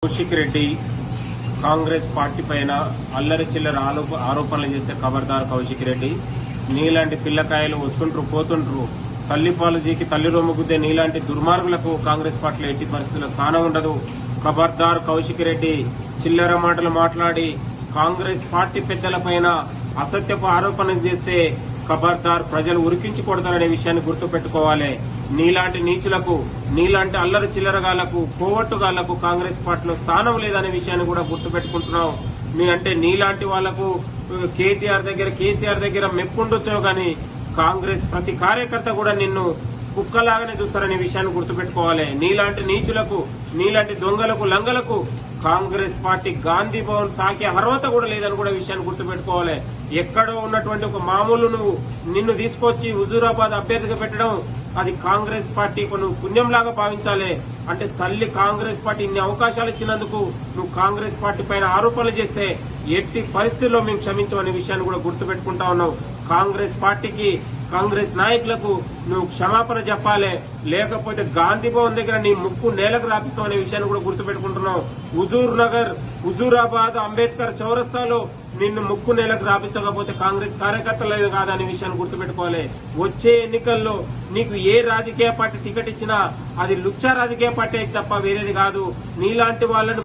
Kaushik Reddy Congress party పైన అల్లరి చిల్లర ఆరోపణలు చేస్తే ఖబర్దార్ కౌశిక్ రెడ్డి. నీలాంటి పిల్లకాయలు వస్తుంటారు పోతుంటారు. తల్లిపాలజీకి తల్లి రొమ్ము గుద్దే నీలాంటి దుర్మార్గులకు కాంగ్రెస్ పార్టీలో ఎట్టి పరిస్థితుల్లో స్థానం ఉండదు. ఖబర్దార్ కౌశిక్ రెడ్డి. చిల్లర మాటలు మాట్లాడి కాంగ్రెస్ పార్టీ పెద్దలపైన అసత్యపు ఆరోపణలు చేస్తే ఖబర్దార్ ప్రజలు ఉరికించి కొడతారనే విషయాన్ని గుర్తుపెట్టుకోవాలి. నీలాంటి నీచులకు, నీలాంటి అల్లరి చిల్లరగాళ్లకు, కోవట్టుగాళ్లకు కాంగ్రెస్ పార్టీలో స్థానం లేదనే విషయాన్ని కూడా గుర్తుపెట్టుకుంటున్నావు. అంటే నీలాంటి వాళ్లకు కేసీఆర్ దగ్గర మెప్పుండొచ్చో గాని కాంగ్రెస్ ప్రతి కార్యకర్త కూడా నిన్ను కుక్కలాగానే చూస్తారనే విషయాన్ని గుర్తుపెట్టుకోవాలి. నీలాంటి నీచులకు, నీలాంటి దొంగలకు, లంగలకు కాంగ్రెస్ పార్టీ గాంధీ భవన్ తాకే అర్హత కూడా లేదని కూడా విషయాన్ని గుర్తుపెట్టుకోవాలి. ఎక్కడో ఉన్నటువంటి ఒక మామూలు నిన్ను తీసుకొచ్చి హుజూరాబాద్ అభ్యర్థిగా పెట్టడం అది కాంగ్రెస్ పార్టీ నువ్వు పుణ్యంలాగా భావించాలి. అంటే తల్లి కాంగ్రెస్ పార్టీ ఇన్ని అవకాశాలు ఇచ్చినందుకు నువ్వు కాంగ్రెస్ పార్టీ పైన ఆరోపణలు చేస్తే ఎట్టి పరిస్థితుల్లో మేము క్షమించమనే విషయాన్ని కూడా గుర్తుపెట్టుకుంటా ఉన్నావు. కాంగ్రెస్ పార్టీకి, కాంగ్రెస్ నాయకులకు నువ్వు క్షమాపణ చెప్పాలి. లేకపోతే గాంధీ భవన్ దగ్గర నీ ముక్కు నేలకు రాపిస్తావు అనే విషయాన్ని కూడా గుర్తుపెట్టుకుంటున్నావు. హుజూర్ నగర్, హుజూరాబాద్, అంబేద్కర్ చౌరస్తాలో నిన్ను ముక్కు నేలకు రాపించకపోతే కాంగ్రెస్ కార్యకర్తలు కాదనే విషయాన్ని గుర్తుపెట్టుకోవాలి. వచ్చే ఎన్నికల్లో నీకు ఏ రాజకీయ పార్టీ టికెట్ ఇచ్చినా అది లుచ్చా రాజకీయ పార్టీ తప్ప వేరేది కాదు. నీలాంటి వాళ్ళను